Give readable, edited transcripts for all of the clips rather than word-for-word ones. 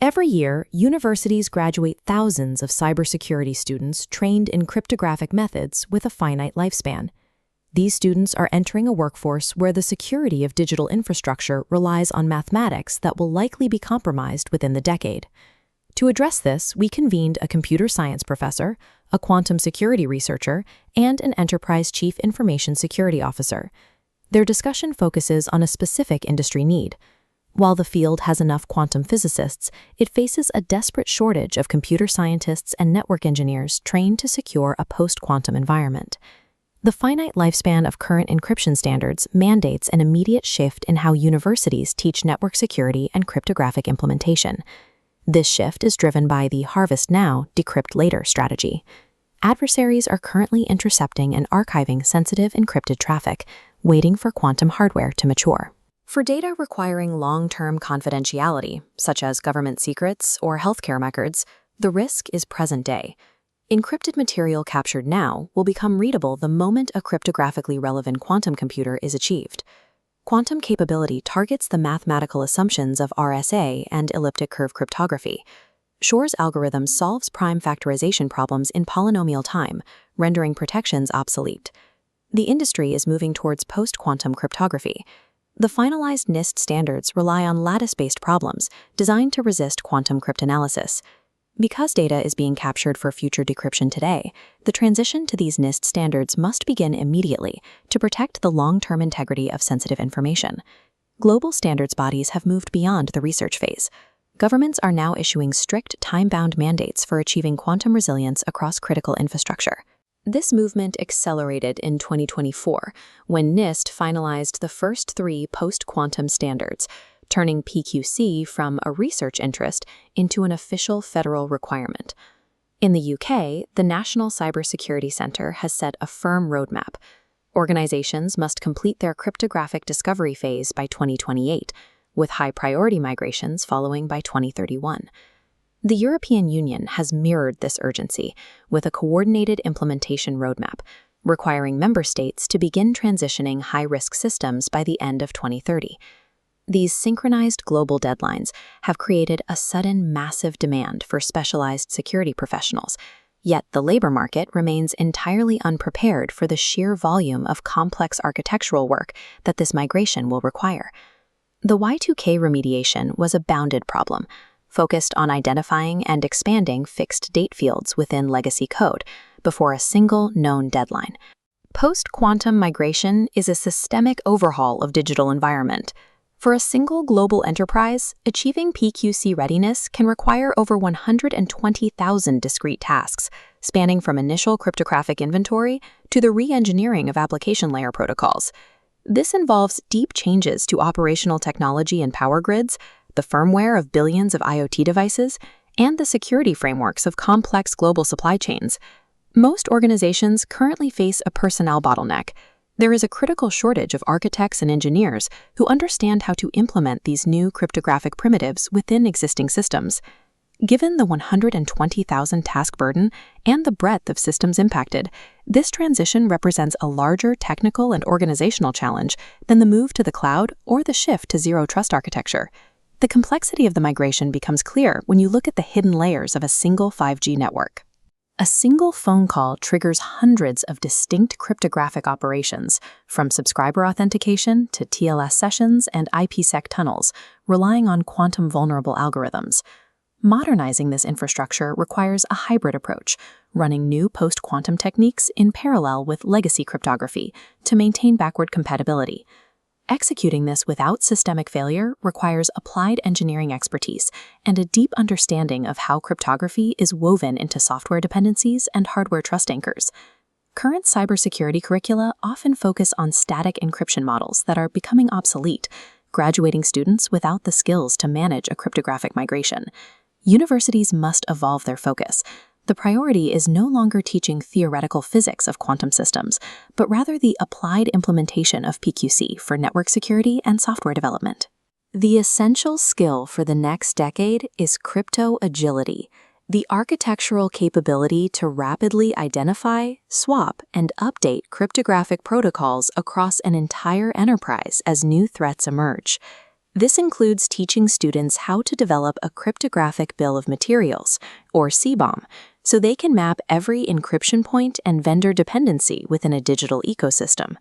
Every year, universities graduate thousands of cybersecurity students trained in cryptographic methods with a finite lifespan. These students are entering a workforce where the security of digital infrastructure relies on mathematics that will likely be compromised within the decade. To address this, we convened a computer science professor, a quantum security researcher, and an enterprise chief information security officer. Their discussion focuses on a specific industry need. While the field has enough quantum physicists, it faces a desperate shortage of computer scientists and network engineers trained to secure a post-quantum environment. The finite lifespan of current encryption standards mandates an immediate shift in how universities teach network security and cryptographic implementation. This shift is driven by the harvest now, decrypt later strategy. Adversaries are currently intercepting and archiving sensitive encrypted traffic, waiting for quantum hardware to mature. For data requiring long-term confidentiality, such as government secrets or healthcare records, the risk is present day. Encrypted material captured now will become readable the moment a cryptographically relevant quantum computer is achieved. Quantum capability targets the mathematical assumptions of RSA and elliptic curve cryptography. Shor's algorithm solves prime factorization problems in polynomial time, rendering protections obsolete. The industry is moving towards post-quantum cryptography. The finalized NIST standards rely on lattice-based problems designed to resist quantum cryptanalysis. Because data is being captured for future decryption today, the transition to these NIST standards must begin immediately to protect the long-term integrity of sensitive information. Global standards bodies have moved beyond the research phase. Governments are now issuing strict time-bound mandates for achieving quantum resilience across critical infrastructure. This movement accelerated in 2024 when NIST finalized the first 3 post-quantum standards, turning PQC from a research interest into an official federal requirement. In the UK, the National Cybersecurity Centre has set a firm roadmap. Organizations must complete their cryptographic discovery phase by 2028, with high-priority migrations following by 2031. The European Union has mirrored this urgency with a coordinated implementation roadmap, requiring member states to begin transitioning high-risk systems by the end of 2030. These synchronized global deadlines have created a sudden massive demand for specialized security professionals, yet the labor market remains entirely unprepared for the sheer volume of complex architectural work that this migration will require. The Y2K remediation was a bounded problem, focused on identifying and expanding fixed date fields within legacy code before a single known deadline. Post-quantum migration is a systemic overhaul of digital environment. For a single global enterprise, achieving PQC readiness can require over 120,000 discrete tasks, spanning from initial cryptographic inventory to the re-engineering of application layer protocols. This involves deep changes to operational technology and power grids, the firmware of billions of IoT devices, and the security frameworks of complex global supply chains. Most organizations currently face a personnel bottleneck. There is a critical shortage of architects and engineers who understand how to implement these new cryptographic primitives within existing systems. Given the 120,000 task burden and the breadth of systems impacted, this transition represents a larger technical and organizational challenge than the move to the cloud or the shift to zero-trust architecture. The complexity of the migration becomes clear when you look at the hidden layers of a single 5G network. A single phone call triggers hundreds of distinct cryptographic operations, from subscriber authentication to TLS sessions and IPsec tunnels, relying on quantum-vulnerable algorithms. Modernizing this infrastructure requires a hybrid approach, running new post-quantum techniques in parallel with legacy cryptography to maintain backward compatibility. Executing this without systemic failure requires applied engineering expertise and a deep understanding of how cryptography is woven into software dependencies and hardware trust anchors. Current cybersecurity curricula often focus on static encryption models that are becoming obsolete, graduating students without the skills to manage a cryptographic migration. Universities must evolve their focus. The priority is no longer teaching theoretical physics of quantum systems, but rather the applied implementation of PQC for network security and software development. The essential skill for the next decade is crypto agility, the architectural capability to rapidly identify, swap, and update cryptographic protocols across an entire enterprise as new threats emerge. This includes teaching students how to develop a cryptographic bill of materials, or CBOM, so they can map every encryption point and vendor dependency within a digital ecosystem.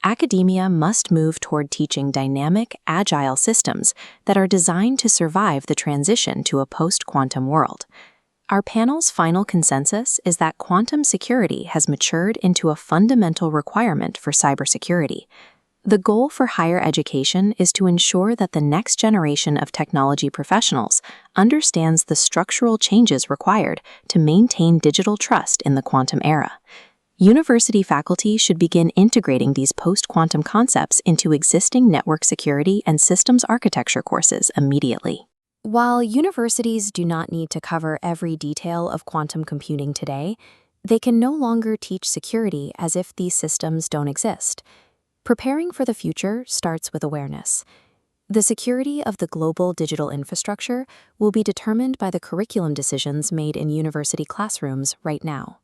Academia must move toward teaching dynamic, agile systems that are designed to survive the transition to a post-quantum world. Our panel's final consensus is that quantum security has matured into a fundamental requirement for cybersecurity. The goal for higher education is to ensure that the next generation of technology professionals understands the structural changes required to maintain digital trust in the quantum era. University faculty should begin integrating these post-quantum concepts into existing network security and systems architecture courses immediately. While universities do not need to cover every detail of quantum computing today, they can no longer teach security as if these systems don't exist. Preparing for the future starts with awareness. The security of the global digital infrastructure will be determined by the curriculum decisions made in university classrooms right now.